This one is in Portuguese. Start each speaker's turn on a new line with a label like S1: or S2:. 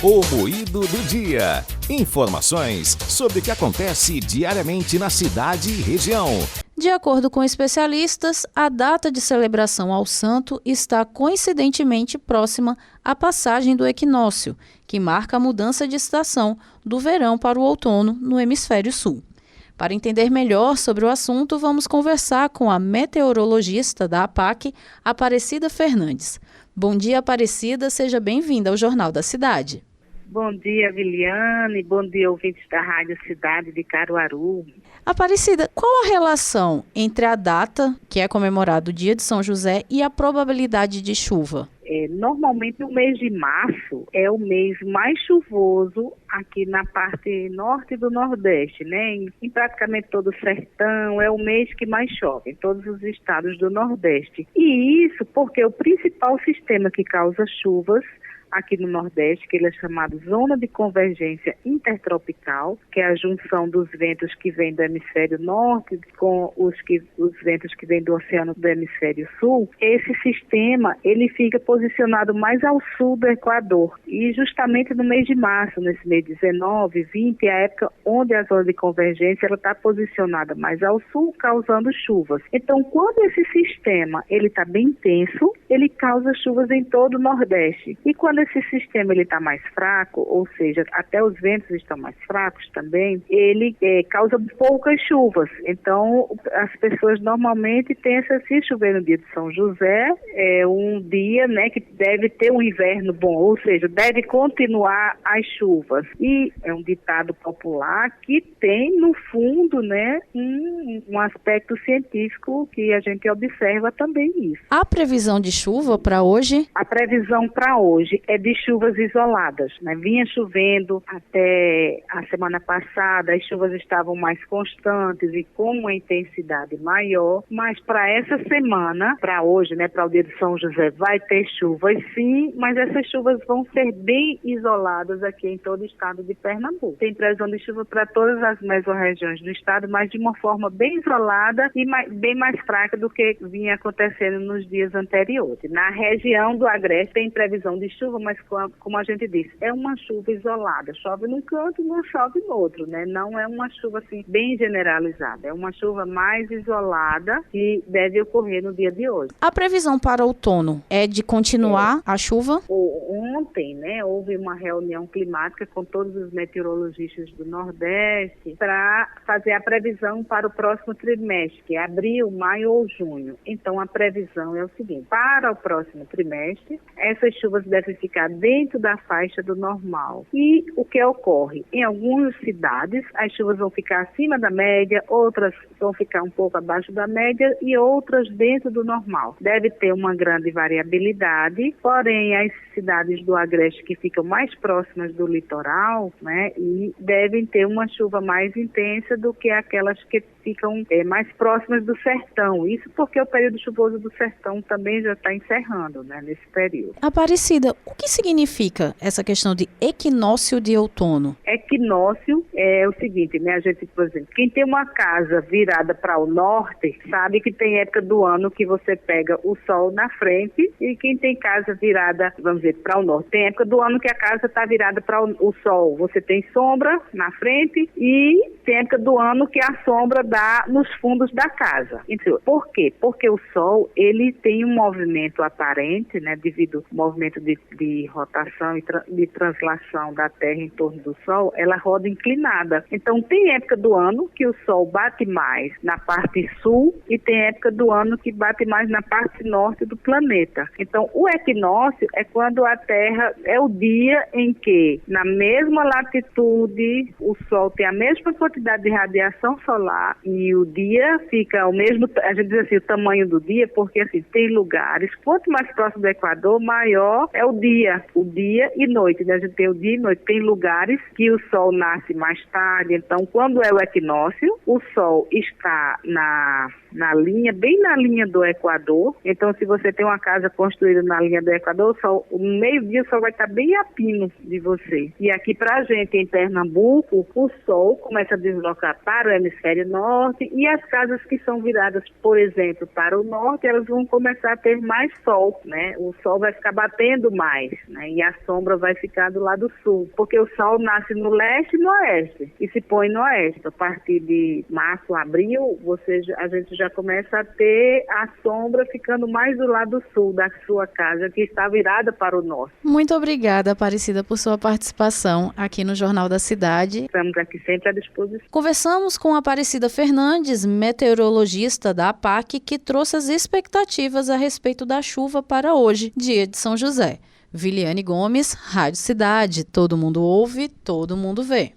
S1: O Moído do Dia. Informações sobre o que acontece diariamente na cidade e região.
S2: De acordo com especialistas, a data de celebração ao santo está coincidentemente próxima à passagem do equinócio, que marca a mudança de estação do verão para o outono no hemisfério sul. Para entender melhor sobre o assunto, vamos conversar com a meteorologista da APAC, Aparecida Fernandes. Bom dia, Aparecida, seja bem-vinda ao Jornal da Cidade.
S3: Bom dia, Viliane. Bom dia, ouvintes da Rádio Cidade de Caruaru.
S2: Aparecida, qual a relação entre a data, que é comemorado o Dia de São José, e a probabilidade de chuva?
S3: Normalmente o mês de março é o mês mais chuvoso aqui na parte norte do Nordeste, né? Em praticamente todo o sertão, é o mês que mais chove em todos os estados do Nordeste. E isso porque o principal sistema que causa chuvas aqui no Nordeste, que ele é chamado Zona de Convergência Intertropical, que é a junção dos ventos que vêm do hemisfério norte com os ventos que vêm do oceano do hemisfério sul. Esse sistema, ele fica posicionado mais ao sul do Equador. E justamente no mês de março, nesse mês 19, 20, é a época onde a Zona de Convergência está posicionada mais ao sul, causando chuvas. Então, quando esse sistema ele está bem intenso, ele causa chuvas em todo o Nordeste. E quando esse sistema está mais fraco, ou seja, até os ventos estão mais fracos também, ele causa poucas chuvas. Então, as pessoas normalmente pensam se chover no dia de São José, é um dia, né, que deve ter um inverno bom, ou seja, deve continuar as chuvas. E é um ditado popular que tem, no fundo, né, um aspecto científico que a gente observa também isso.
S2: Há previsão de chuva para hoje?
S3: A previsão para hoje é de chuvas isoladas, né? Vinha chovendo até a semana passada, as chuvas estavam mais constantes e com uma intensidade maior, mas para essa semana, para hoje, né, para o dia de São José, vai ter chuvas sim, mas essas chuvas vão ser bem isoladas aqui em todo o estado de Pernambuco. Tem previsão de chuva para todas as mesorregiões do estado, mas de uma forma bem isolada e bem mais fraca do que vinha acontecendo nos dias anteriores. Na região do Agreste tem previsão de chuva, mas como a gente disse, é uma chuva isolada. Chove num canto e não chove no outro, né? Não é uma chuva assim bem generalizada. É uma chuva mais isolada que deve ocorrer no dia de hoje.
S2: A previsão para outono é de continuar a chuva?
S3: Ontem, né, houve uma reunião climática com todos os meteorologistas do Nordeste para fazer a previsão para o próximo trimestre, que é abril, maio ou junho. Então, a previsão é o seguinte: para o próximo trimestre, essas chuvas devem ficar dentro da faixa do normal. E o que ocorre? Em algumas cidades, as chuvas vão ficar acima da média, outras vão ficar um pouco abaixo da média e outras dentro do normal. Deve ter uma grande variabilidade, porém as cidades do Agreste que ficam mais próximas do litoral, né, e devem ter uma chuva mais intensa do que aquelas que ficam mais próximas do sertão. Isso porque o período chuvoso do sertão também já está encerrando, né, nesse período.
S2: Aparecida, o que significa essa questão de equinócio de outono?
S3: Equinócio é o seguinte, né, a gente, por exemplo, quem tem uma casa virada para o norte, sabe que tem época do ano que você pega o sol na frente, e quem tem casa virada, vamos dizer, para o norte, tem época do ano que a casa está virada para o sol. Você tem sombra na frente e tem época do ano que a sombra dá nos fundos da casa. Então, por quê? Porque o sol, ele tem um movimento aparente, né, devido ao movimento de rotação e de translação da Terra em torno do sol, ela roda inclinada. Então, tem época do ano que o sol bate mais na parte sul e tem época do ano que bate mais na parte norte do planeta. Então, o equinócio é quando a Terra é o dia em que, na mesma latitude, o sol tem a mesma quantidade de radiação solar e o dia fica o mesmo, a gente diz assim, o tamanho do dia, porque assim, tem lugares, quanto mais próximo do Equador, maior é o dia e noite, né? A gente tem o dia e noite, tem lugares que o sol nasce mais tarde, então quando é o equinócio, o sol está bem na linha do Equador. Então, se você tem uma casa construída na linha do Equador, o meio-dia o sol vai estar bem a pino de você. E aqui pra gente, em Pernambuco, o sol começa a deslocar para o hemisfério norte e as casas que são viradas, por exemplo, para o norte, elas vão começar a ter mais sol, né? O sol vai ficar batendo mais, né? E a sombra vai ficar do lado sul, porque o sol nasce no leste e no oeste e se põe no oeste. A partir de março, abril, a gente já começa a ter a sombra ficando mais do lado sul da sua casa, que está virada para o norte.
S2: Muito obrigada, Aparecida, por sua participação aqui no Jornal da Cidade.
S3: Estamos aqui sempre à disposição.
S2: Conversamos com Aparecida Fernandes, meteorologista da APAC, que trouxe as expectativas a respeito da chuva para hoje, dia de São José. Viliane Gomes, Rádio Cidade. Todo mundo ouve, todo mundo vê.